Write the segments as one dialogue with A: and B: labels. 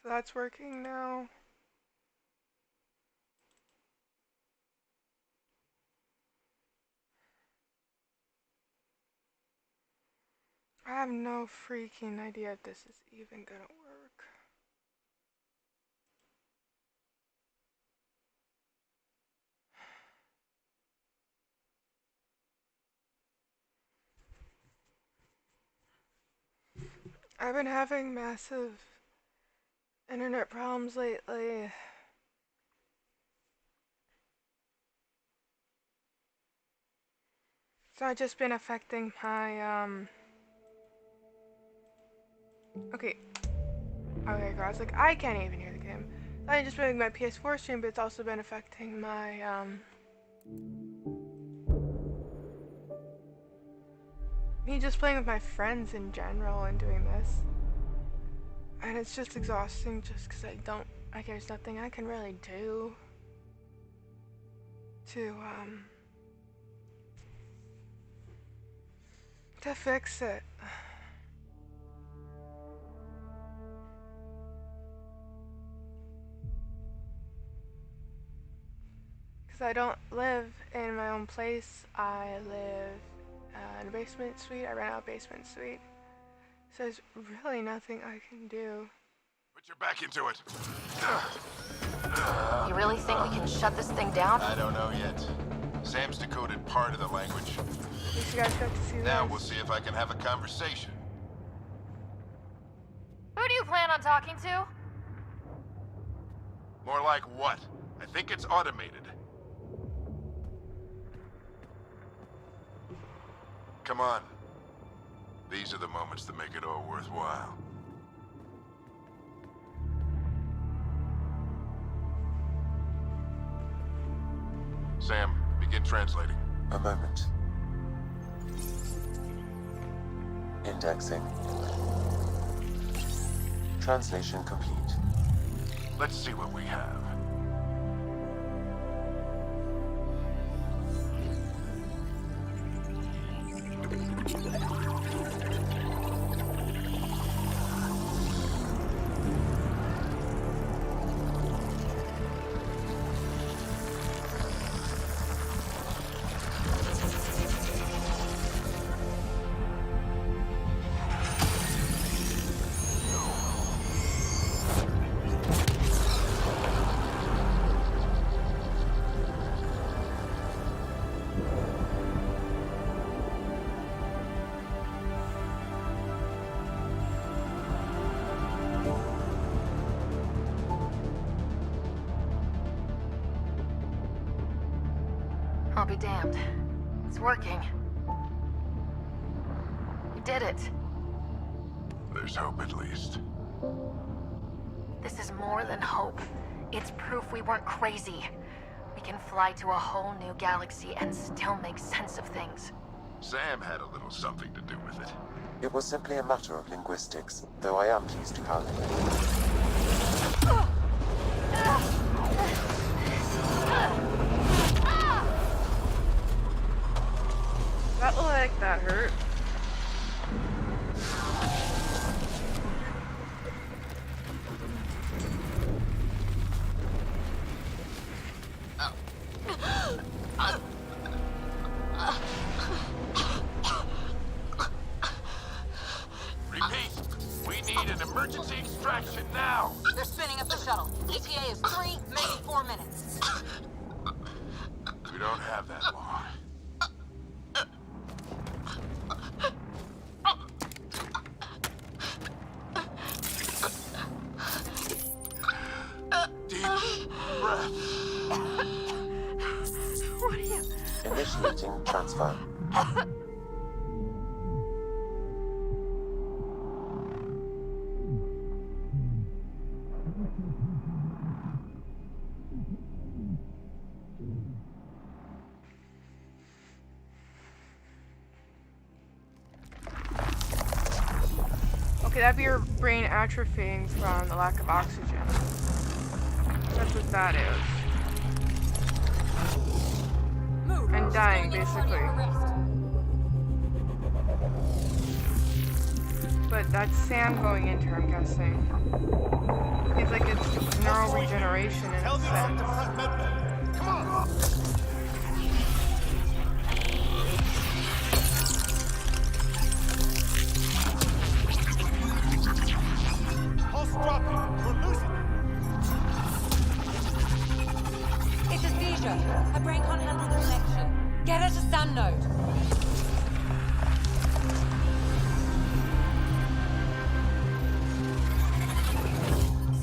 A: So that's working now. I have no freaking idea if this is even gonna work. I've been having massive internet problems lately. It's not just been affecting my, okay. Okay, I was like, I can't even hear the game. It's not just been my PS4 stream, but it's also been affecting my, me just playing with my friends in general and doing this. And it's just exhausting just because there's nothing I can really do to fix it. Because I don't live in my own place, I live in a basement suite. I rent out a basement suite. So there's really nothing I can do.
B: Put your back into it.
C: You really think we can shut this thing down?
B: I don't know yet. Sam's decoded part of the language.
A: At least you guys got to see
B: Now
A: this.
B: we'll see if I can have a conversation.
C: Who do you plan on talking to?
B: More like what? I think it's automated. Come on. These are the moments that make it all worthwhile. Sam, begin translating.
D: A moment. Indexing. Translation complete.
B: Let's see what we have.
C: I'll be damned. It's working. We did it.
B: There's hope at least.
C: This is more than hope. It's proof we weren't crazy. We can fly to a whole new galaxy and still make sense of things.
B: Sam had a little something to do with it.
D: It was simply a matter of linguistics, though I am pleased to calculate.
A: That looked like that hurt.
B: Repeat, we need an emergency extraction now.
E: They're spinning up the shuttle. ETA is 3, maybe 4 minutes.
B: We don't have that long. Deep breath.
C: What are you...
D: Initiating transfer.
A: Okay, that'd be your brain atrophying from the lack of oxygen. That's what that is.
E: Move.
A: And dying,
E: She's going in
A: basically.
E: cardiac arrest.
A: But that's Sam going into her, I'm guessing. It's like it's neural regeneration in a sense.
B: Come on! Pulse dropping. We're losing it.
E: It's a seizure. Her brain can't handle the connection. Get her to Sam node.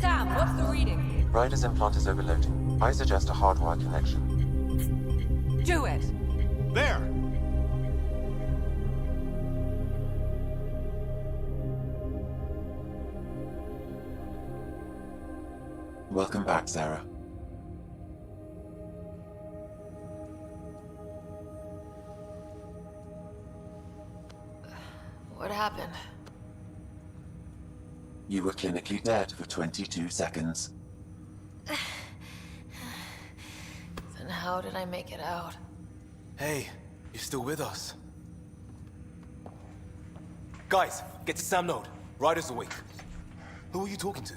E: Sam, what's the reading?
D: Ryder's implant is overloading. I suggest a hardwire connection.
E: Do it.
B: There!
D: Welcome back, Sarah.
C: What happened?
D: You were clinically dead for 22 seconds.
C: Then how did I make it out?
F: Hey, you're still with us. Guys, get to Sam node. Ryder's awake. Who are you talking to?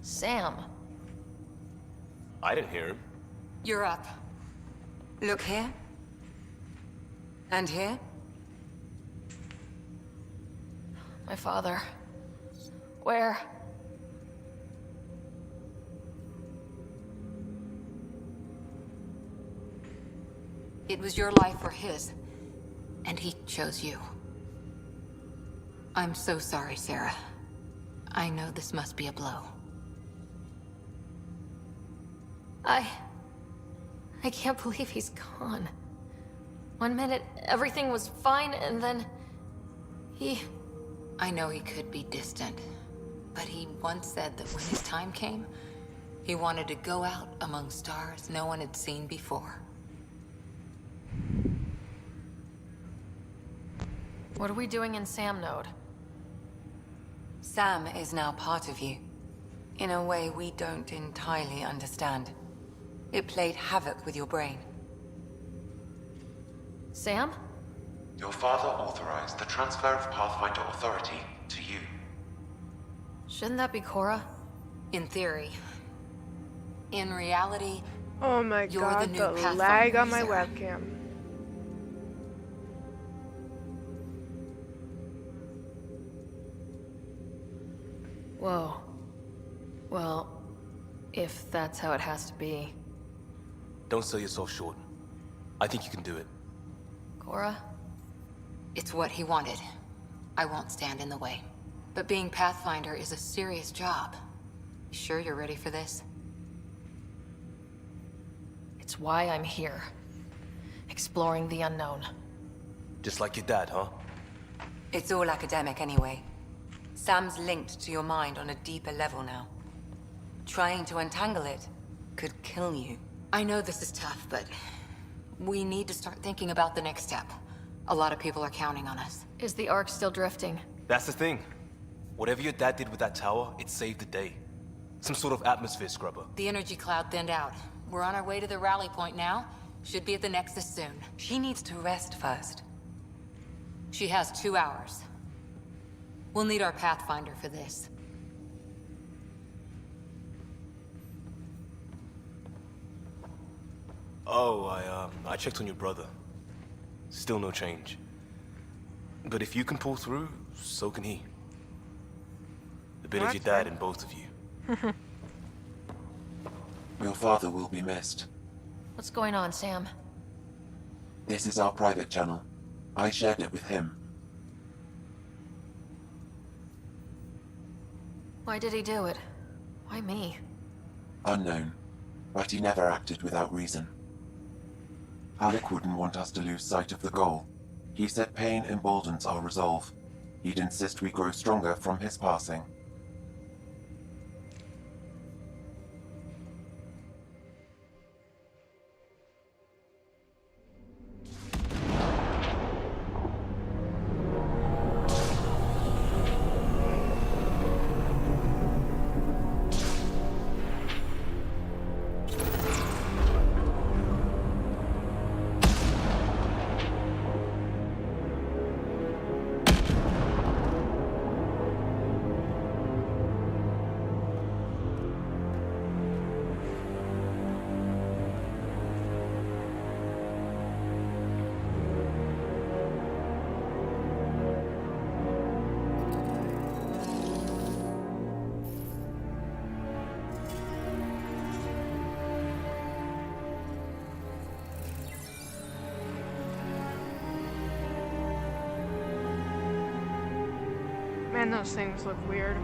C: Sam.
F: I didn't hear him.
E: You're up. Look here. And here.
C: My father. Where?
E: It was your life or his. And he chose you. I'm so sorry, Sarah. I know this must be a blow.
C: I can't believe he's gone. 1 minute, everything was fine, and then...
E: I know he could be distant, but he once said that when his time came, he wanted to go out among stars no one had seen before.
C: What are we doing in Sam node?
E: Sam is now part of you, in a way we don't entirely understand. It played havoc with your brain.
C: Sam?
D: Your father authorized the transfer of Pathfinder authority to you.
C: Shouldn't that be Cora?
E: In theory. In reality,
A: Oh my
E: You're
A: god,
E: the new
A: the
E: Pathfinder
A: lag on my
E: user.
A: webcam.
C: Whoa. Well, if that's how it has to be.
F: Don't sell yourself short. I think you can do it.
C: Cora?
E: it's what he wanted. I won't stand in the way. But being Pathfinder is a serious job. You sure you're ready for this?
C: It's why I'm here. Exploring the unknown.
F: Just like your dad, huh?
E: It's all academic anyway. Sam's linked to your mind on a deeper level now. Trying to untangle it could kill you. I know this is tough, but we need to start thinking about the next step. A lot of people are counting on us.
C: Is the Ark still drifting?
F: That's the thing. Whatever your dad did with that tower, it saved the day. Some sort of atmosphere scrubber.
E: The energy cloud thinned out. We're on our way to the rally point now. Should be at the Nexus soon. She needs to rest first. She has 2 hours. We'll need our Pathfinder for this.
F: Oh, I checked on your brother. Still no change. But if you can pull through, so can he. A bit of your dad in both of you.
D: Your father will be missed.
C: What's going on, Sam?
D: This is our private channel. I shared it with him.
C: Why did he do it? Why me?
D: Unknown, but he never acted without reason. Alec wouldn't want us to lose sight of the goal. He said pain emboldens our resolve. He'd insist we grow stronger from his passing.
A: Man, those things look weird.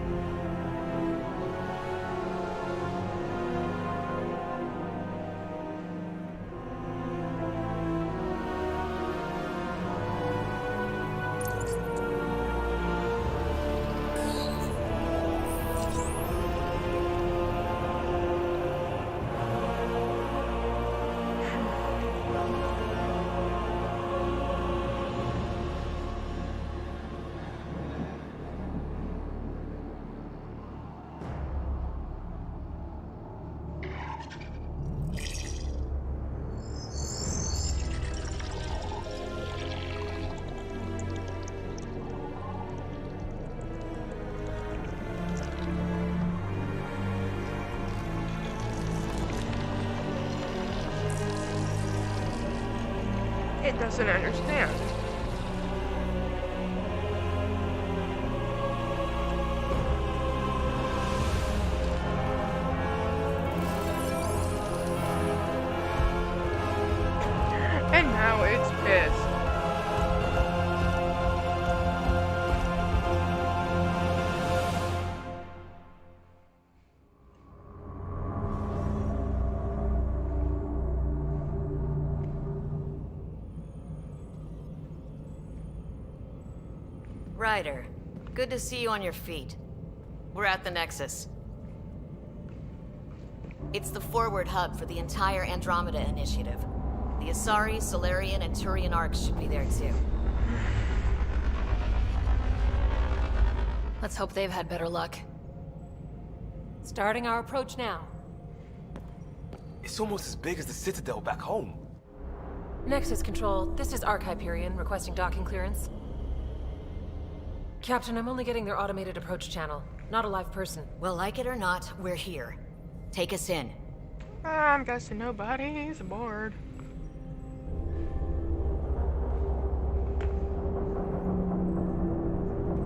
A: It doesn't understand. And now it's pissed.
G: Ryder, good to see you on your feet. We're at the Nexus. It's the forward hub for the entire Andromeda initiative. The Asari, Solarian, and Turian arcs should be there too.
C: Let's hope they've had better luck.
H: Starting our approach now.
F: It's almost as big as the Citadel back home.
H: Nexus Control, this is Arc Hyperion requesting docking clearance. Captain, I'm only getting their automated approach channel, not a live person.
G: Well, like it or not, we're here. Take us in.
A: I'm guessing nobody's aboard.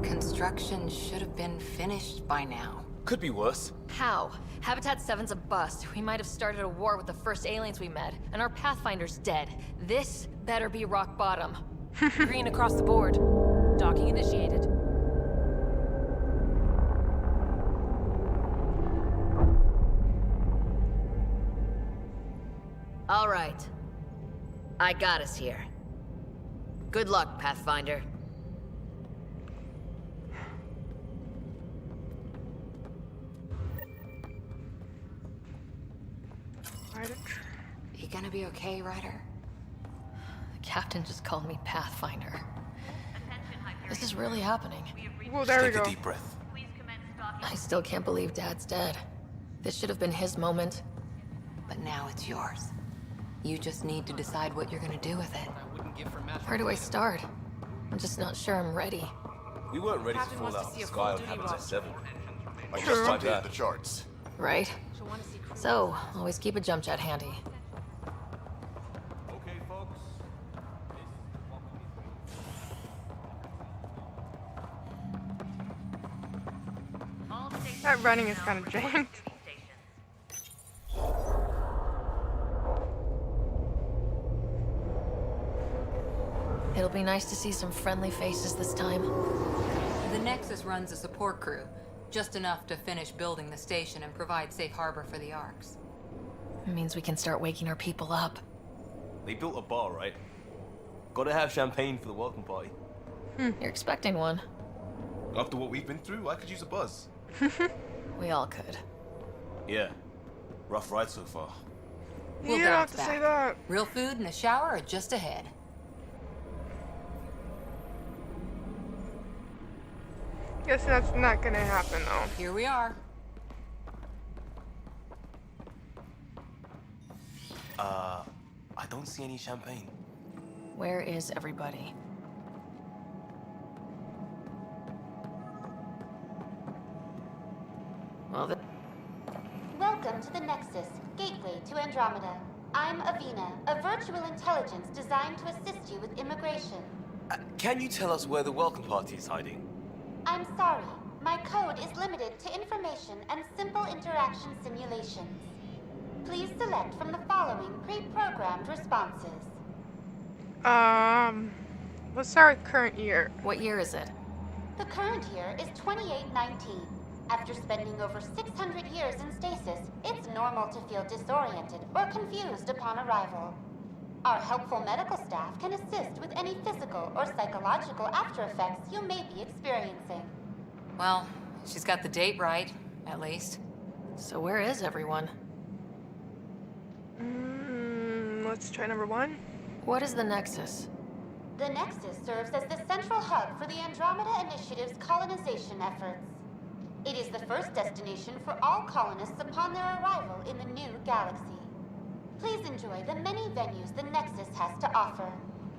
E: Construction should have been finished by now.
F: Could be worse.
C: How? Habitat 7's a bust. We might have started a war with the first aliens we met, and our Pathfinder's dead. This better be rock bottom.
H: Green across the board. Docking initiated.
G: All right. I got us here. Good luck, Pathfinder.
E: You gonna be okay, Ryder?
C: The captain just called me Pathfinder. This is really happening.
A: Well, there we
F: Take
A: go.
F: a deep breath.
C: I still can't believe Dad's dead. This should have been his moment.
E: But now it's yours. You just need to decide what you're gonna do with it.
C: Where do I start? I'm just not sure I'm ready.
F: We weren't ready to fall out of the sky on Habitat 7.
B: I just
A: True.
B: updated the charts.
C: Right? So, always keep a jump jet handy.
F: Okay, folks.
A: That running is kind of jammed.
C: It'll be nice to see some friendly faces this time.
E: The Nexus runs a support crew, just enough to finish building the station and provide safe harbor for the arcs.
C: It means we can start waking our people up.
F: They built a bar, right? Gotta have champagne for the welcome party.
C: You're expecting one.
F: After what we've been through, I could use a buzz.
C: We all could.
F: Yeah. Rough ride so far.
A: You
E: We'll
A: don't have
E: bounce
A: to
E: back.
A: say that.
E: Real food and a shower are just ahead.
A: Guess that's not gonna happen though.
E: Here we are.
F: I don't see any champagne.
C: Where is everybody? Well,
I: Welcome to the Nexus, gateway to Andromeda. I'm Avina, a virtual intelligence designed to assist you with immigration.
F: Can you tell us where the welcome party is hiding?
I: I'm sorry, my code is limited to information and simple interaction simulations. Please select from the following pre-programmed responses.
A: What's our current year?
C: what year is it?
I: The current year is 2819. After spending over 600 years in stasis, it's normal to feel disoriented or confused upon arrival. Our helpful medical staff can assist with any physical or psychological after effects you may be experiencing.
E: Well, she's got the date right, at least.
H: So where is everyone?
A: Let's try number 1.
H: What is the Nexus?
I: The Nexus serves as the central hub for the Andromeda Initiative's colonization efforts. It is the first destination for all colonists upon their arrival in the new galaxy. Please enjoy the many venues the Nexus has to offer.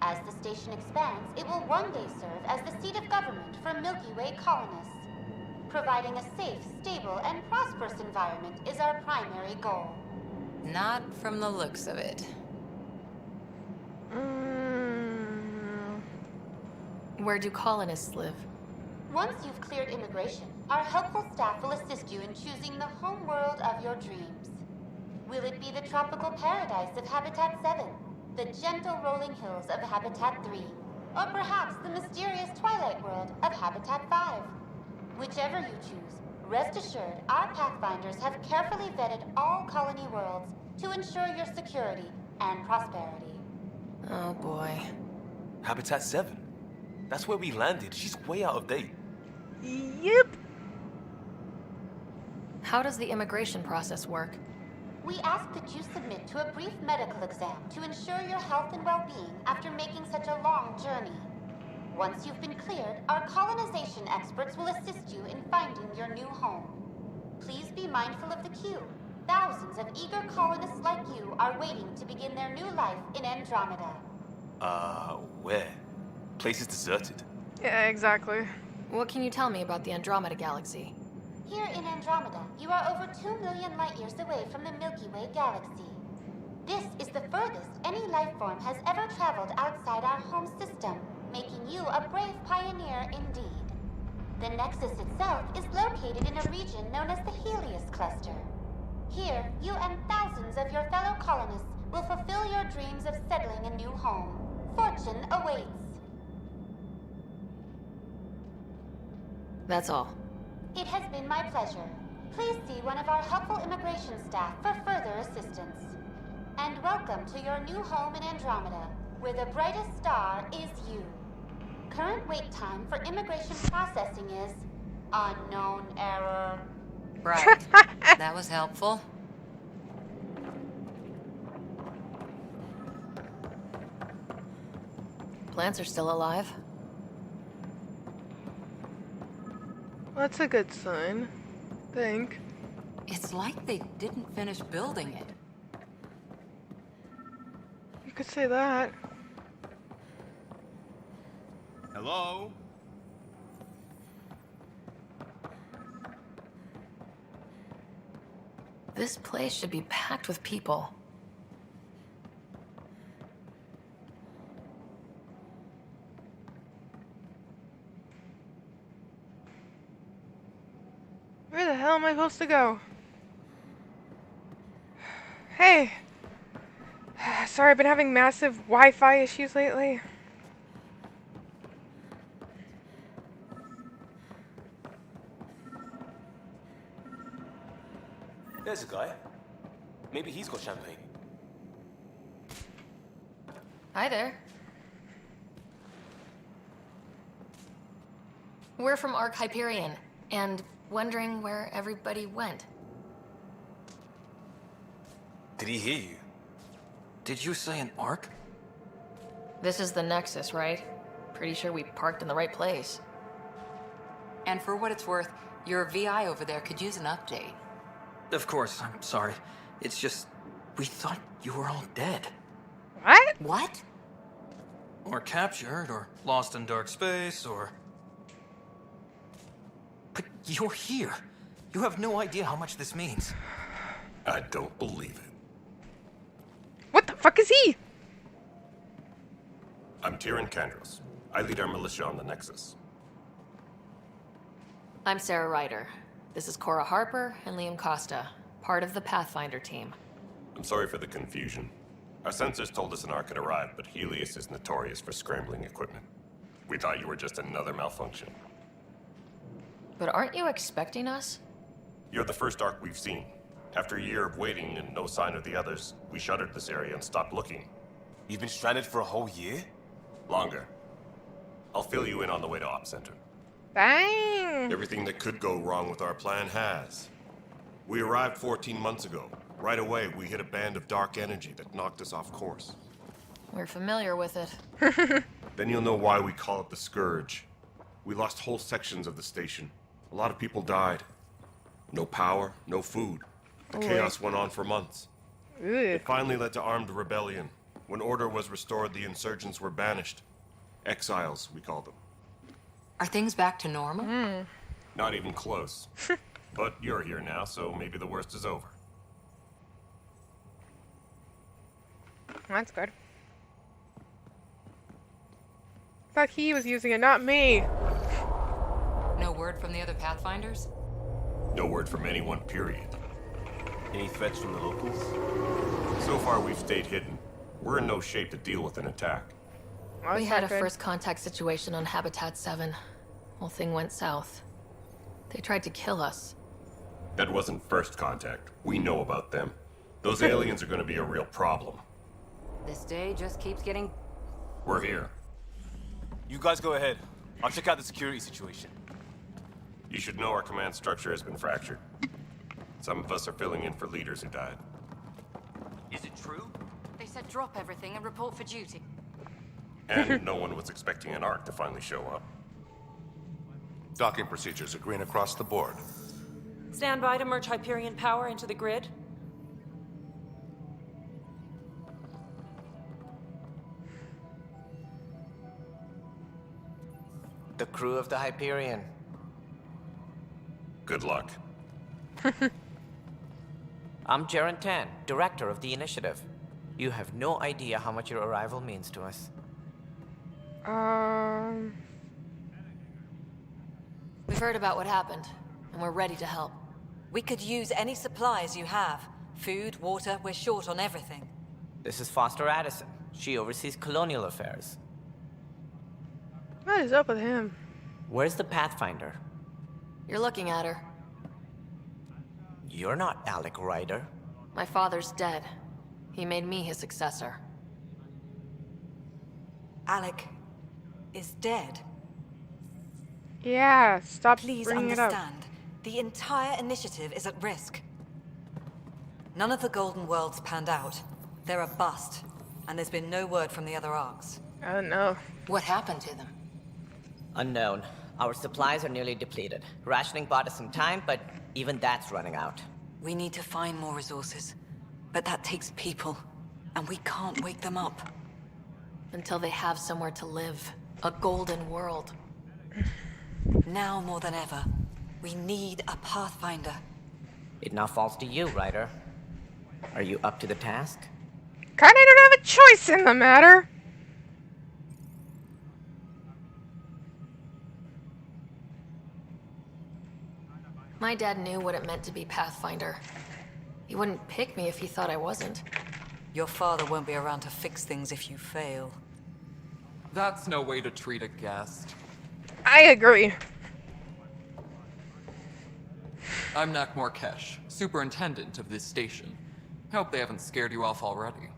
I: As the station expands, it will one day serve as the seat of government for Milky Way colonists. Providing a safe, stable, and prosperous environment is our primary goal.
E: Not from the looks of it.
H: Where do colonists live?
I: Once you've cleared immigration, our helpful staff will assist you in choosing the home world of your dreams. Will it be the tropical paradise of Habitat 7, the gentle rolling hills of Habitat 3, or perhaps the mysterious twilight world of Habitat 5? Whichever you choose, rest assured our Pathfinders have carefully vetted all colony worlds to ensure your security and prosperity.
H: Oh boy.
F: Habitat 7. That's where we landed. She's way out of date.
A: Yep.
H: How does the immigration process work?
I: We ask that you submit to a brief medical exam to ensure your health and well-being after making such a long journey. Once you've been cleared, our colonization experts will assist you in finding your new home. Please be mindful of the queue. Thousands of eager colonists like you are waiting to begin their new life in Andromeda.
F: Where? Place is deserted.
A: Yeah, exactly.
H: What can you tell me about the Andromeda Galaxy?
I: Here in Andromeda, you are over 2 million light years away from the Milky Way galaxy. This is the furthest any life form has ever traveled outside our home system, making you a brave pioneer indeed. The Nexus itself is located in a region known as the Helios Cluster. Here, you and thousands of your fellow colonists will fulfill your dreams of settling a new home. Fortune awaits.
H: That's all.
I: It has been my pleasure. Please see one of our helpful immigration staff for further assistance. And welcome to your new home in Andromeda, where the brightest star is you. Current wait time for immigration processing is unknown error.
E: Right. That was helpful.
H: Plants are still alive.
A: That's a good sign. Think.
E: It's like they didn't finish building it.
A: You could say that.
J: Hello?
H: This place should be packed with people.
A: Where the hell am I supposed to go? Hey! Sorry, I've been having massive Wi-Fi issues lately.
F: There's a guy. Maybe he's got champagne.
H: Hi there. We're from Ark Hyperion, and wondering where everybody went.
F: Did he hear you?
J: Did you say an arc?
H: This is the Nexus, right? Pretty sure we parked in the right place.
E: And for what it's worth, your VI over there could use an update.
J: Of course, I'm sorry. It's just, we thought you were all dead.
A: What?
E: What?
J: Or captured, or lost in dark space, or... But you're here. You have no idea how much this means.
B: I don't believe it.
A: What the fuck is he?
B: I'm Tyrion Kandros. I lead our militia on the Nexus.
H: I'm Sarah Ryder. This is Cora Harper and Liam Costa, part of the Pathfinder team.
B: I'm sorry for the confusion. Our sensors told us an arc had arrived, but Helios is notorious for scrambling equipment. We thought you were just another malfunction.
H: But aren't you expecting us?
K: You're the first Ark we've seen. After a year of waiting and no sign of the others, we shuttered this area and stopped looking.
F: You've been stranded for a whole year?
K: Longer. I'll fill you in on the way to Op Center.
A: Dang!
K: Everything that could go wrong with our plan has. We arrived 14 months ago. Right away, we hit a band of dark energy that knocked us off course.
H: We're familiar with it.
K: Then you'll know why we call it the Scourge. We lost whole sections of the station. A lot of people died. No power, no food. The chaos went on for months. It finally led to armed rebellion. When order was restored, the insurgents were banished. Exiles, we call them.
E: Are things back to normal?
K: Not even close. But you're here now, so maybe the worst is over.
A: That's good. Thought he was using it, not me.
E: No word from the other Pathfinders?
K: No word from anyone, period.
F: Any threats from the locals?
K: So far, we've stayed hidden. We're in no shape to deal with an attack.
A: Oh,
H: We
A: that's
H: had
A: not
H: a
A: good.
H: first contact situation on Habitat 7. Whole thing went south. They tried to kill us.
K: That wasn't first contact. We know about them. Those aliens are going to be a real problem.
E: This day just keeps getting...
K: We're here.
F: You guys go ahead. I'll check out the security situation.
K: You should know our command structure has been fractured. Some of us are filling in for leaders who died.
J: Is it true?
E: They said drop everything and report for duty.
K: And no one was expecting an Ark to finally show up.
B: Docking procedures are green across the board.
L: Stand by to merge Hyperion power into the grid.
M: The crew of the Hyperion.
K: Good luck.
M: I'm Jaren Tan, director of the initiative. You have no idea how much your arrival means to us.
H: We've heard about what happened, and we're ready to help.
E: We could use any supplies you have. Food, water, we're short on everything.
M: This is Foster Addison. She oversees colonial affairs.
A: What is up with him?
M: Where's the Pathfinder?
H: You're looking at her.
M: You're not Alec Ryder.
H: My father's dead. He made me his successor.
E: Alec is dead.
A: Yeah, stop
E: Please
A: bringing it up.
E: understand. The entire initiative is at risk. None of the Golden Worlds panned out. They're a bust, and there's been no word from the other arcs.
A: I don't know.
H: What happened to them?
M: Unknown. Our supplies are nearly depleted. Rationing bought us some time, but even that's running out.
E: We need to find more resources, but that takes people, and we can't wake them up.
H: Until they have somewhere to live. A golden world.
E: Now more than ever, we need a Pathfinder.
M: It now falls to you, Ryder. Are you up to the task?
A: Kinda don't have a choice in the matter.
H: My dad knew what it meant to be Pathfinder. He wouldn't pick me if he thought I wasn't.
E: Your father won't be around to fix things if you fail.
N: That's no way to treat a guest.
A: I agree.
N: I'm Nak Morkesh, superintendent of this station. Hope they haven't scared you off already.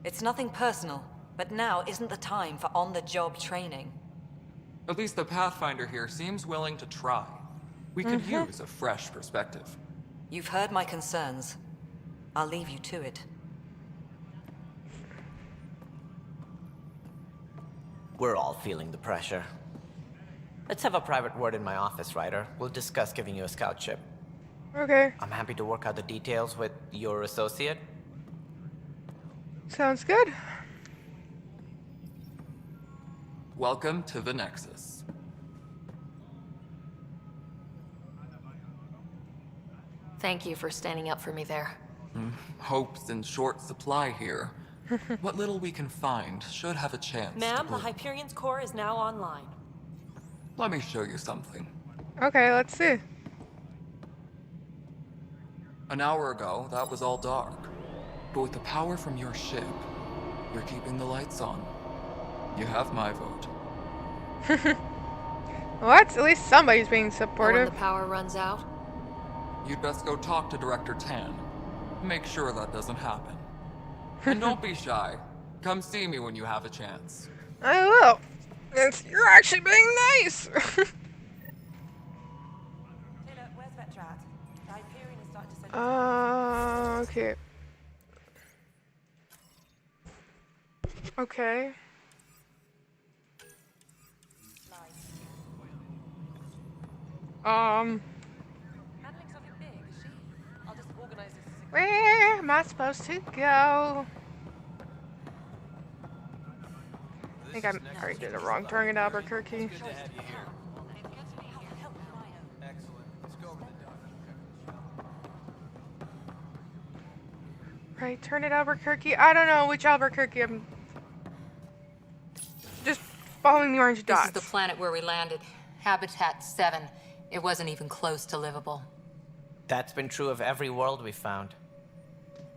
E: It's nothing personal, but now isn't the time for on-the-job training.
N: At least the Pathfinder here seems willing to try. We could use a fresh perspective.
E: You've heard my concerns. I'll leave you to it.
M: We're all feeling the pressure. Let's have a private word in my office, Ryder. We'll discuss giving you a scout ship.
A: Okay,
M: I'm happy to work out the details with your associate.
A: sounds good.
N: Welcome to the Nexus.
H: Thank you for standing up for me there.
N: Hope's in short supply here. What little we can find should have a chance.
L: Ma'am, the Hyperion's core is now online.
N: Let me show you something.
A: Okay, let's see.
N: An hour ago, that was all dark. But with the power from your ship, you're keeping the lights on. You have my vote.
A: What? At least somebody's being
H: And when
A: supportive.
H: the power runs out?
N: You'd best go talk to Director Tan. Make sure that doesn't happen. And don't be shy. Come see me when you have a chance.
A: I will. You're actually being nice. Okay. Okay. Where am I supposed to go? I think I already did a wrong turn at Albuquerque. Right, turn at Albuquerque. I don't know which Albuquerque. I'm just following the orange dots.
E: This is the planet where we landed. Habitat 7. It wasn't even close to livable.
M: That's been true of every world we found.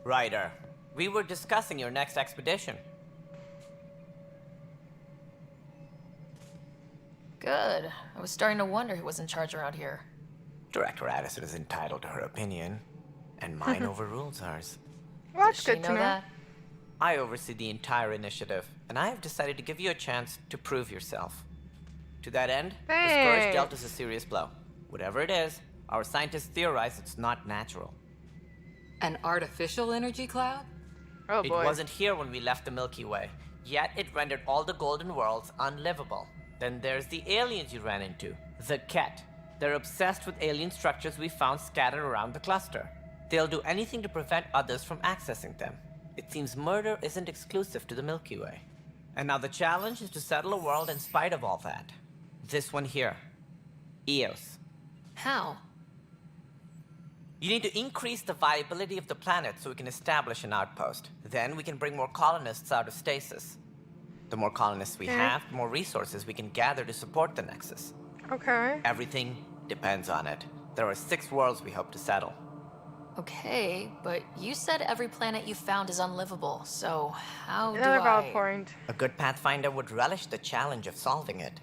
M: Ryder, we were discussing your next expedition.
H: Good. I was starting to wonder who was in charge around here.
M: Director Addison is entitled to her opinion, and mine overrules hers.
A: Well, that's
H: Does she
A: good to know.
H: that?
M: I oversee the entire initiative, and I have decided to give you a chance to prove yourself. To that end, the Scourge dealt us a serious blow. Whatever it is, our scientists theorize it's not natural.
E: An artificial energy cloud?
A: Oh boy.
M: It wasn't here when we left the Milky Way, yet it rendered all the golden worlds unlivable. Then there's the aliens you ran into, the Ket. They're obsessed with alien structures we found scattered around the cluster. They'll do anything to prevent others from accessing them. It seems murder isn't exclusive to the Milky Way. And now the challenge is to settle a world in spite of all that. This one here. Eos.
H: How?
M: You need to increase the viability of the planet so we can establish an outpost. Then we can bring more colonists out of stasis. The more colonists we have, the more resources we can gather to support the Nexus.
A: Okay.
M: Everything depends on it. There are 6 worlds we hope to settle.
H: Okay, but you said every planet you found is unlivable, so how do
A: Another valid
H: I...
A: point.
M: A good Pathfinder would relish the challenge of solving it.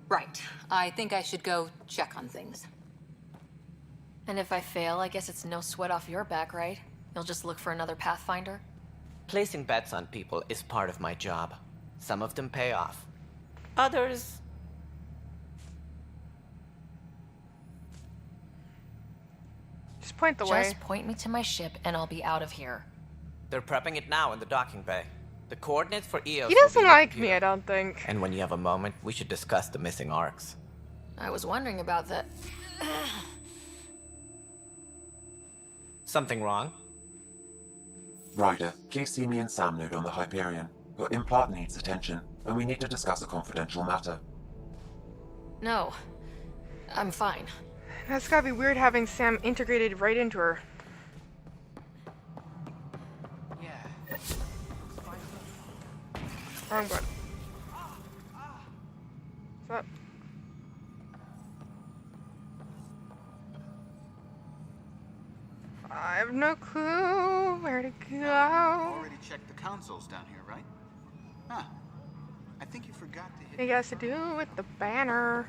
E: Right. I think I should go check on things.
H: And if I fail, I guess it's no sweat off your back, right? You'll just look for another Pathfinder?
M: Placing bets on people is part of my job. Some of them pay off. Others...
A: Just point the way.
H: Just point me to my ship and I'll be out of here.
M: They're prepping it now in the docking bay. The coordinates for Eos
A: He
M: will
A: doesn't
M: be in the
A: like me,
M: computer.
A: I don't think.
M: And when you have a moment, we should discuss the missing arcs.
H: I was wondering about that.
M: Something wrong?
D: Ryder, please see me and Sam Node on the Hyperion. Your implant needs attention, and we need to discuss a confidential matter.
H: No. I'm fine.
A: That's gotta be weird having Sam integrated right into her.
J: Yeah.
A: Wrong button. What's up? I have no clue where to go.
O: Already checked the consoles down here, right? Huh. I think you forgot to hit...
A: It has to do with the banner.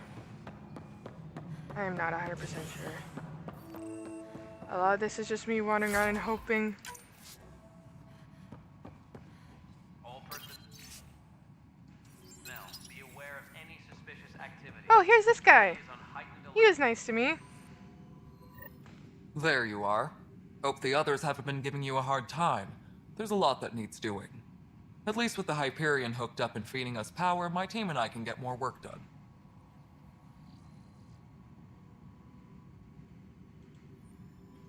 A: I am not 100% sure. A lot of this is just me wandering around and hoping.
P: All persons now be aware of any suspicious activity.
A: Oh, here's this guy. He was nice to me.
N: There you are. Hope the others haven't been giving you a hard time. There's a lot that needs doing. At least with the Hyperion hooked up and feeding us power, my team and I can get more work done.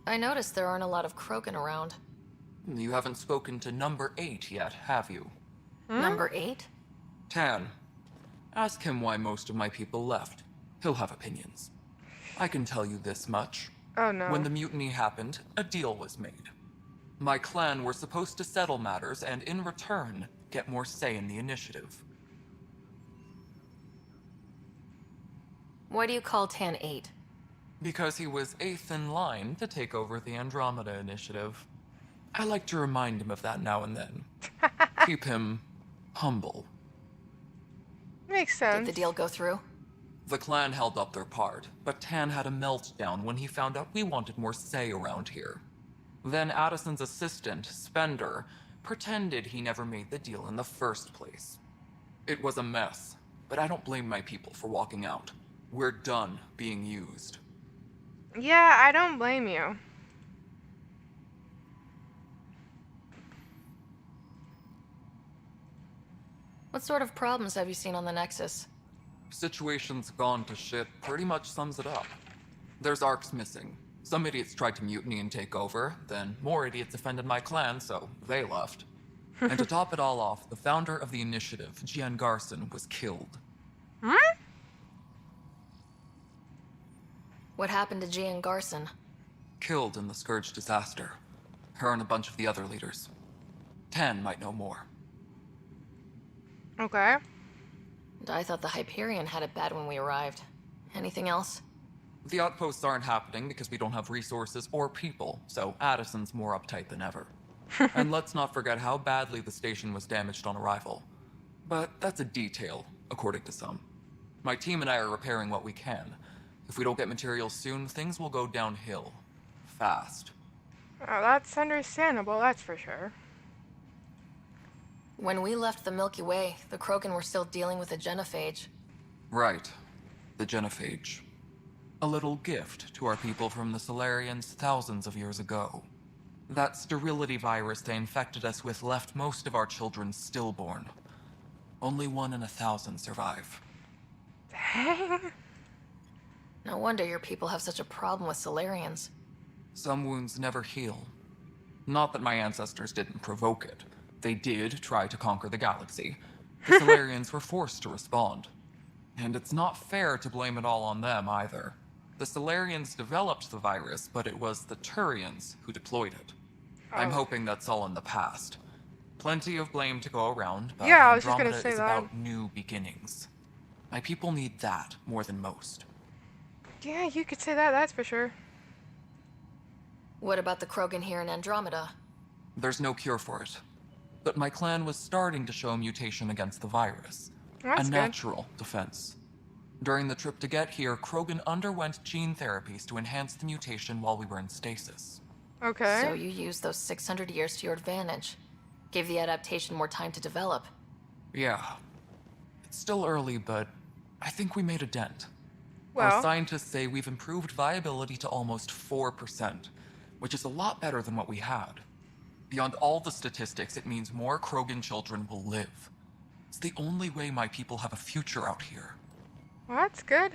H: I noticed there aren't a lot of Krogan around.
N: You haven't spoken to number 8 yet, have you?
H: Number 8?
N: Tan. Ask him why most of my people left. He'll have opinions. I can tell you this much.
A: Oh no.
N: When the mutiny happened, a deal was made. My clan were supposed to settle matters and, in return, get more say in the initiative.
H: Why do you call Tan 8?
N: Because he was 8th in line to take over the Andromeda initiative. I like to remind him of that now and then. Keep him humble.
A: Makes sense.
H: Did the deal go through?
N: The clan held up their part, but Tan had a meltdown when he found out we wanted more say around here. Then Addison's assistant, Spender, pretended he never made the deal in the first place. It was a mess, but I don't blame my people for walking out. We're done being used.
A: Yeah, I don't blame you.
H: What sort of problems have you seen on the Nexus?
N: Situation's gone to shit pretty much sums it up. There's Arcs missing. Some idiots tried to mutiny and take over, then more idiots offended my clan, so they left. And to top it all off, the founder of the initiative, Jian Garson, was killed.
A: Hmm?
H: What happened to Jian Garson?
N: Killed in the Scourge disaster. Her and a bunch of the other leaders. Tan might know more.
A: Okay.
H: And I thought the Hyperion had it bad when we arrived. Anything else?
N: The outposts aren't happening because we don't have resources or people, so Addison's more uptight than ever. And let's not forget how badly the station was damaged on arrival. But that's a detail, according to some. My team and I are repairing what we can. If we don't get materials soon, things will go downhill. Fast.
A: Oh, that's understandable, that's for sure.
H: When we left the Milky Way, the Krogan were still dealing with a genophage.
N: Right. The genophage. A little gift to our people from the Solarians thousands of years ago. That sterility virus they infected us with left most of our children stillborn. Only 1 in 1,000 survive.
A: Dang.
H: No wonder your people have such a problem with Solarians.
N: Some wounds never heal. Not that my ancestors didn't provoke it. They did try to conquer the galaxy. The Solarians were forced to respond. And it's not fair to blame it all on them either. The Solarians developed the virus, but it was the Turians who deployed it. I'm hoping that's all in the past. Plenty of blame to go around, but
A: yeah, I was just
N: Andromeda
A: gonna say
N: is
A: that.
N: about new beginnings. My people need that more than most.
A: Yeah, you could say that, that's for sure.
H: What about the Krogan here in Andromeda?
N: There's no cure for it. But my clan was starting to show mutation against the virus.
A: That's
N: a
A: good.
N: natural defense. During the trip to get here, Krogan underwent gene therapies to enhance the mutation while we were in stasis.
A: Okay.
H: So you used those 600 years to your advantage. Gave the adaptation more time to develop.
N: Yeah. It's still early, but I think we made a dent.
A: Well,
N: Our scientists say we've improved viability to almost 4%, which is a lot better than what we had. Beyond all the statistics, it means more Krogan children will live. It's the only way my people have a future out here.
A: well, that's good.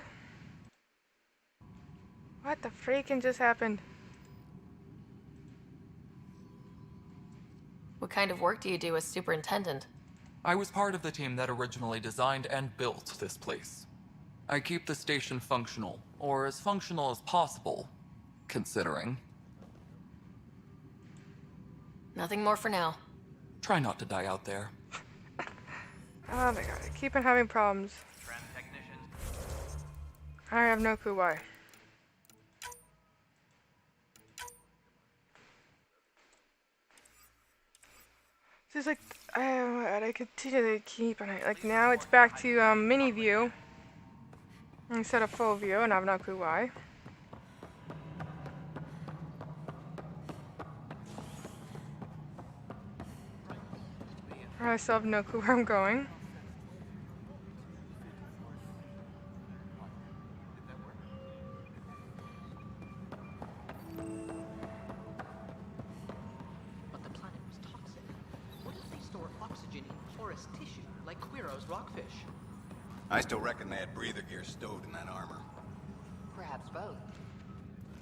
A: What the freaking just happened?
H: What kind of work do you do as superintendent?
N: I was part of the team that originally designed and built this place. I keep the station functional, or as functional as possible, considering.
H: Nothing more for now.
N: Try not to die out there.
A: Oh my god, I keep on having problems. I have no clue why. This is like, I continue to keep, and like now it's back to mini view instead of full view, and I have no clue why. I still have no clue where I'm going.
J: But the planet was toxic. What if they store oxygen in porous tissue, like Quiro's rockfish?
O: I still reckon they had breather gear stowed in that armor.
J: Perhaps both.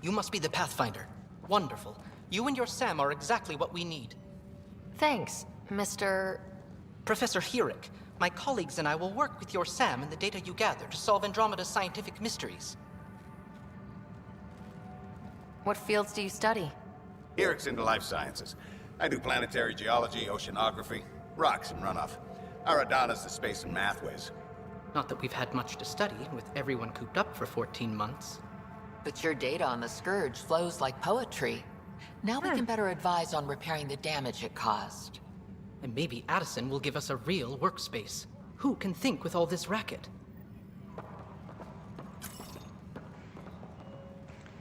J: You must be the Pathfinder. Wonderful. You and your Sam are exactly what we need.
H: Thanks, Mr.
J: Professor Herrick, my colleagues and I will work with your Sam and the data you gather to solve Andromeda's scientific mysteries.
H: What fields do you study?
O: Herrick's into life sciences. I do planetary geology, oceanography, rocks and runoff. Aradana's the space and math whiz.
J: Not that we've had much to study, with everyone cooped up for 14 months.
E: But your data on the Scourge flows like poetry. Now we can better advise on repairing the damage it caused.
J: And maybe Addison will give us a real workspace. Who can think with all this racket?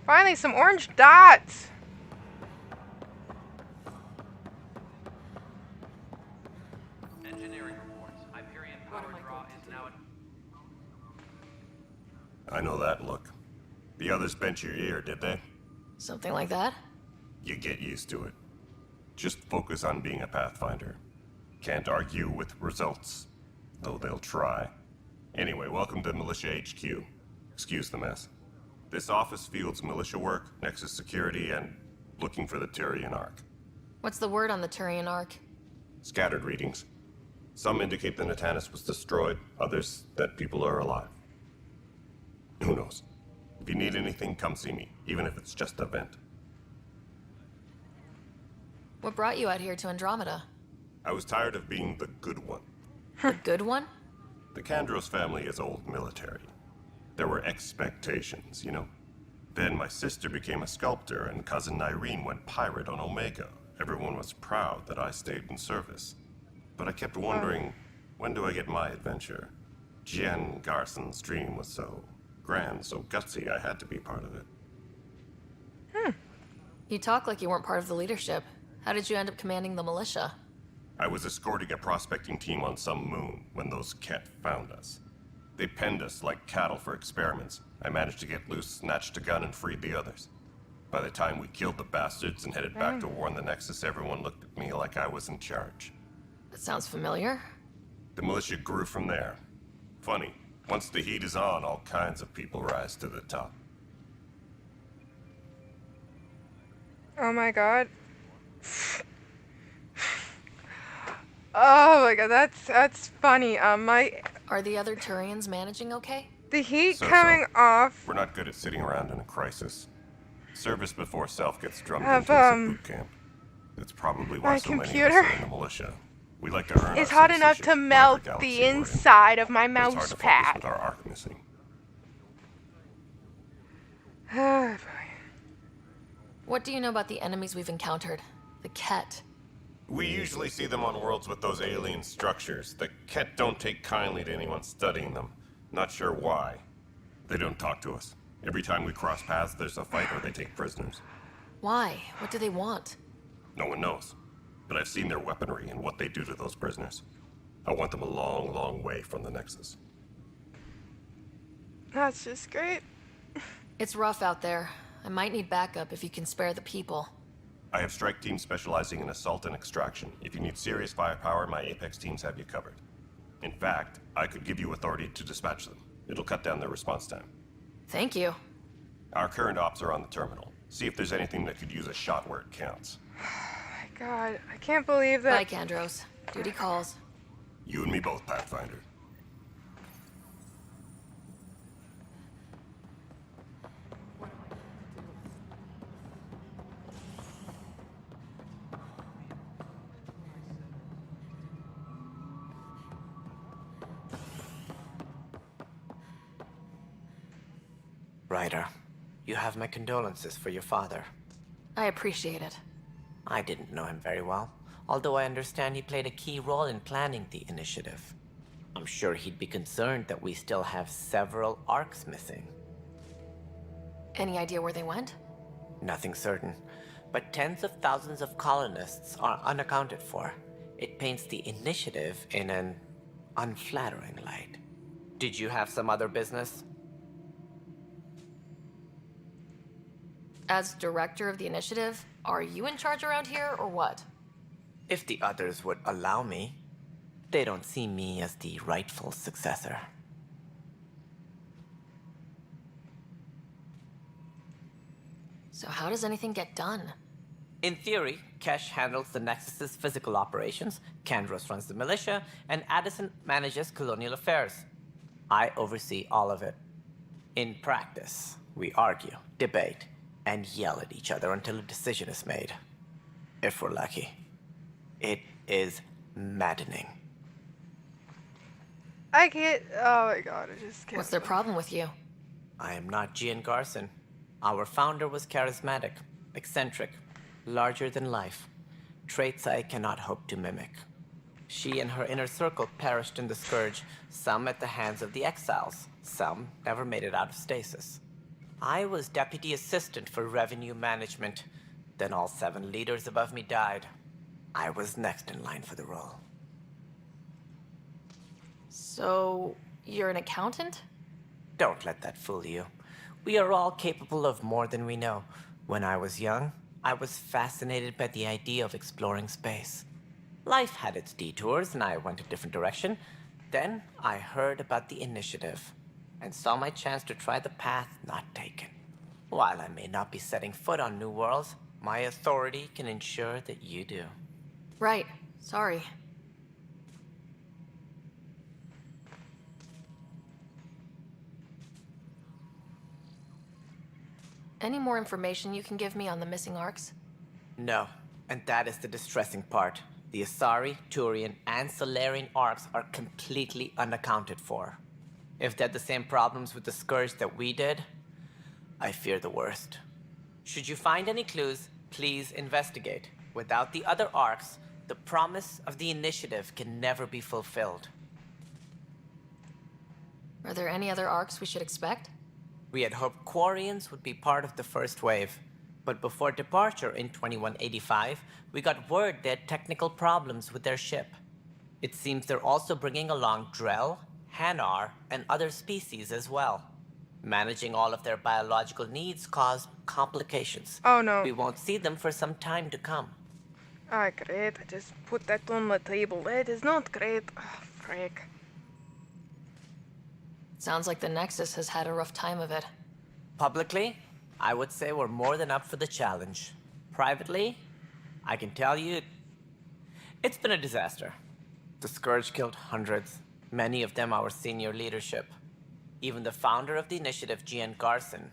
A: Finally, some orange dots.
P: Engineering reports. Hyperion power draw is now at...
K: I know that look. The others bent your ear, did they?
G: Something like that?
K: You get used to it. Just focus on being a Pathfinder. Can't argue with results, though they'll try. Anyway, welcome to Militia HQ. Excuse the mess. This office fields militia work, Nexus security, and looking for the Tyrian Ark.
G: What's the word on the Turian Ark?
K: Scattered readings. Some indicate the Natanus was destroyed, others that people are alive. Who knows? If you need anything, come see me, even if it's just a vent.
G: What brought you out here to Andromeda?
K: I was tired of being the good one.
G: The good one?
K: The Kandros family is old military. There were expectations, you know? Then my sister became a sculptor and cousin Irene went pirate on Omega. Everyone was proud that I stayed in service. But I kept wondering, when do I get my adventure? Jen Garson's dream was so grand, so gutsy, I had to be part of it.
G: You talk like you weren't part of the leadership. How did you end up commanding the militia?
K: I was escorting a prospecting team on some moon when those Ket found us. They penned us like cattle for experiments. I managed to get loose, snatched a gun, and freed the others. By the time we killed the bastards and headed back to war in the Nexus, everyone looked at me like I was in charge.
G: That sounds familiar.
K: The militia grew from there. Funny, once the heat is on, all kinds of people rise to the top.
A: Oh my god. Oh my god, that's funny.
G: Are the other Turians managing okay?
A: The heat
K: So-so.
A: coming off
K: We're not good at sitting around in a crisis. Service before self gets drummed
A: of
K: into us at boot camp. That's probably why
A: my
K: so many of
A: computer
K: us are in the militia. We like to earn
A: is
K: our
A: hot enough
K: citizenship
A: to
K: whatever
A: melt
K: galaxy
A: the
K: we're in.
A: inside of my
K: But it's hard
A: mouse
K: to focus
A: pad.
K: with our arc missing.
A: Oh boy.
G: What do you know about the enemies we've encountered? The Ket.
K: We usually see them on worlds with those alien structures. The Ket don't take kindly to anyone studying them. Not sure why. They don't talk to us. Every time we cross paths, there's a fight or they take prisoners.
G: Why? What do they want?
K: No one knows. But I've seen their weaponry and what they do to those prisoners. I want them a long, long way from the Nexus.
A: That's just great.
G: It's rough out there. I might need backup if you can spare the people.
K: I have strike teams specializing in assault and extraction. If you need serious firepower, my Apex teams have you covered. In fact, I could give you authority to dispatch them. It'll cut down their response time.
G: Thank you.
K: Our current ops are on the terminal. See if there's anything that could use a shot where it counts.
A: My god, I can't believe that.
G: Bye, Kandros. Duty calls.
K: You and me both, Pathfinder.
M: Ryder, you have my condolences for your father.
G: I appreciate it.
M: I didn't know him very well, although I understand he played a key role in planning the initiative. I'm sure he'd be concerned that we still have several arcs missing.
G: Any idea where they went?
M: Nothing certain, but tens of thousands of colonists are unaccounted for. It paints the initiative in an unflattering light. Did you have some other business?
G: As director of the initiative, are you in charge around here or what?
M: If the others would allow me. They don't see me as the rightful successor.
G: So how does anything get done?
M: In theory, Kesh handles the Nexus's physical operations, Kandros runs the militia, and Addison manages colonial affairs. I oversee all of it. In practice, we argue, debate, and yell at each other until a decision is made. If we're lucky. It is maddening.
A: I can't. Oh my god, I just can't.
G: What's their problem with you?
M: I am not Gian Garson. Our founder was charismatic, eccentric, larger than life. Traits I cannot hope to mimic. She and her inner circle perished in the Scourge, some at the hands of the Exiles, some never made it out of stasis. I was deputy assistant for revenue management. Then all 7 leaders above me died. I was next in line for the role.
H: So, you're an accountant?
M: Don't let that fool you. We are all capable of more than we know. When I was young, I was fascinated by the idea of exploring space. Life had its detours, and I went a different direction. Then I heard about the initiative, and saw my chance to try the path not taken. While I may not be setting foot on new worlds, my authority can ensure that you do.
H: Right. Sorry. Any more information you can give me on the missing arcs?
M: No, and that is the distressing part. The Asari, Turian, and Solarian arcs are completely unaccounted for. If they had the same problems with the Scourge that we did, I fear the worst. Should you find any clues, please investigate. Without the other arcs, the promise of the initiative can never be fulfilled.
H: Are there any other arcs we should expect?
M: We had hoped Quarians would be part of the first wave, but before departure in 2185, we got word they had technical problems with their ship. It seems they're also bringing along Drell, Hanar, and other species as well. Managing all of their biological needs caused complications.
A: Oh no.
M: We won't see them for some time to come.
A: Ah, great. I just put that on the table. That is not great. Oh, frick.
H: Sounds like the Nexus has had a rough time of it.
M: Publicly, I would say we're more than up for the challenge. Privately, I can tell you, it's been a disaster. The Scourge killed hundreds, many of them our senior leadership. Even the founder of the initiative, Gian Garson,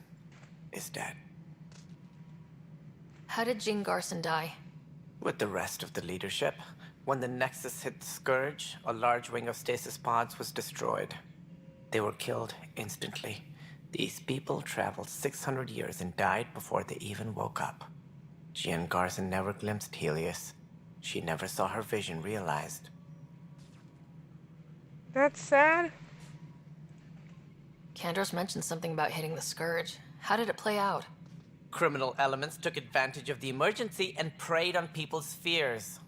M: is dead.
H: How did Jean Garson die?
M: With the rest of the leadership, when the Nexus hit the Scourge, a large wing of stasis pods was destroyed. They were killed instantly. These people traveled 600 years and died before they even woke up. Jean Garson never glimpsed Helios. She never saw her vision realized.
A: That's sad.
H: Kandros mentioned something about hitting the Scourge. How did it play out?
M: Criminal elements took advantage of the emergency and preyed on people's fears.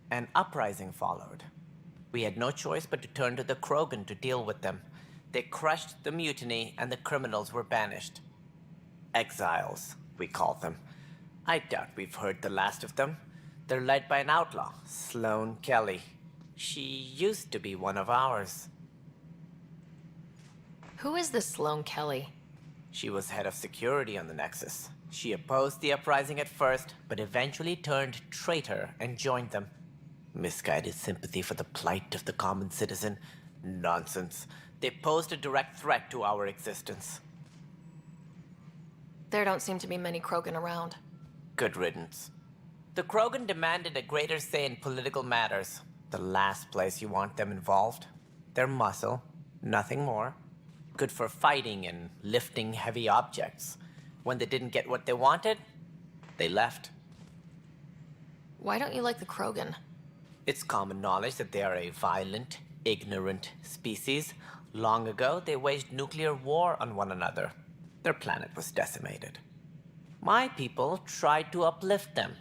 M: An uprising followed. We had no choice but to turn to the Krogan to deal with them. They crushed the mutiny and the criminals were banished. Exiles, we call them. I doubt we've heard the last of them. They're led by an outlaw, Sloane Kelly. She used to be one of ours.
H: Who is this Sloane Kelly?
M: She was head of security on the Nexus. She opposed the uprising at first, but eventually turned traitor and joined them. Misguided sympathy for the plight of the common citizen? Nonsense. They posed a direct threat to our existence.
H: There don't seem to be many Krogan around.
M: Good riddance. The Krogan demanded a greater say in political matters. The last place you want them involved. They're muscle, nothing more. Good for fighting and lifting heavy objects. When they didn't get what they wanted, they left.
H: Why don't you like the Krogan?
M: It's common knowledge that they are a violent, ignorant species. Long ago, they waged nuclear war on one another. Their planet was decimated. My people tried to uplift them,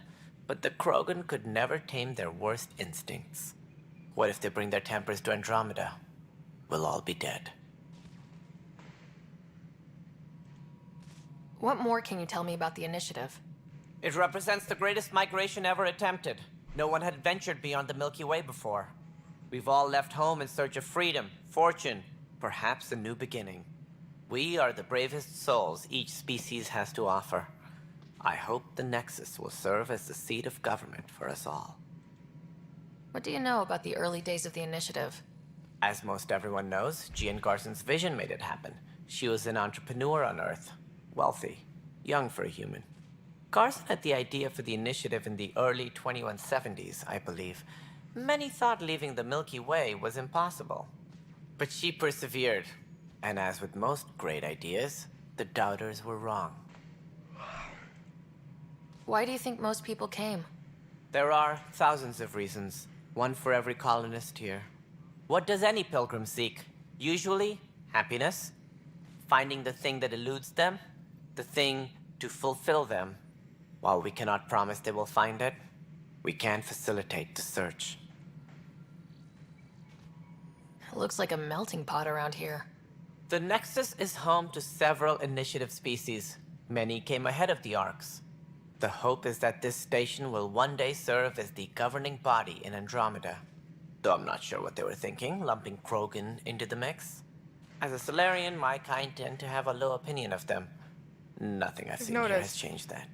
M: but the Krogan could never tame their worst instincts. What if they bring their tempers to Andromeda? We'll all be dead.
H: What more can you tell me about the initiative?
M: It represents the greatest migration ever attempted. No one had ventured beyond the Milky Way before. We've all left home in search of freedom, fortune, perhaps a new beginning. We are the bravest souls each species has to offer. I hope the Nexus will serve as the seat of government for us all.
H: What do you know about the early days of the initiative?
M: As most everyone knows, Jean Garson's vision made it happen. She was an entrepreneur on Earth. Wealthy. Young for a human. Garson had the idea for the initiative in the early 2170s, I believe. Many thought leaving the Milky Way was impossible. But she persevered. And as with most great ideas, the doubters were wrong.
H: Why do you think most people came?
M: There are thousands of reasons, one for every colonist here. What does any pilgrim seek? Usually, happiness. Finding the thing that eludes them, the thing to fulfill them. While we cannot promise they will find it, we can facilitate the search.
H: It looks like a melting pot around here.
M: The Nexus is home to several initiative species. Many came ahead of the Arks. The hope is that this station will one day serve as the governing body in Andromeda. Though I'm not sure what they were thinking, lumping Krogan into the mix. As a Solarian, my kind tend to have a low opinion of them. Nothing I've seen here has
A: Noticed.
M: changed that.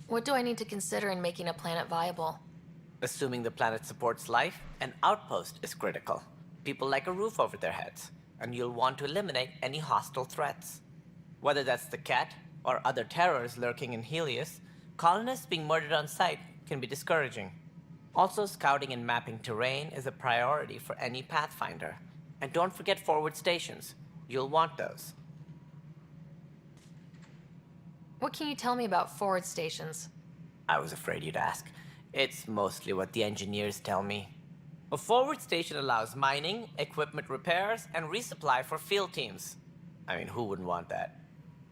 H: What do I need to consider in making a planet viable?
M: Assuming the planet supports life, an outpost is critical. People like a roof over their heads, and you'll want to eliminate any hostile threats. Whether that's the cat or other terrors lurking in Helios, colonists being murdered on sight can be discouraging. Also, scouting and mapping terrain is a priority for any Pathfinder. And don't forget forward stations. You'll want those.
H: What can you tell me about forward stations?
M: I was afraid you'd ask. It's mostly what the engineers tell me. A forward station allows mining, equipment repairs, and resupply for field teams. I mean, who wouldn't want that?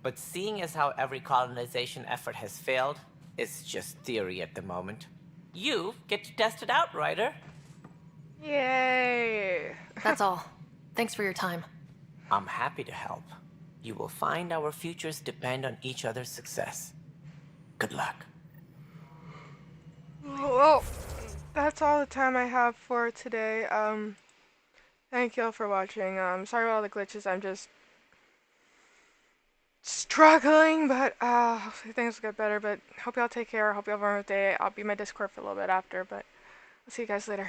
M: But seeing as how every colonization effort has failed, it's just theory at the moment. You get to test it out, Ryder.
A: Yay!
H: That's all. Thanks for your time.
M: I'm happy to help. You will find our futures depend on each other's success. Good luck.
A: Well, that's all the time I have for today. Thank you all for watching. Sorry about all the glitches. I'm just struggling, but hopefully things will get better. But hope y'all take care. Hope you have a wonderful day. I'll be in my Discord for a little bit after, but I'll see you guys later.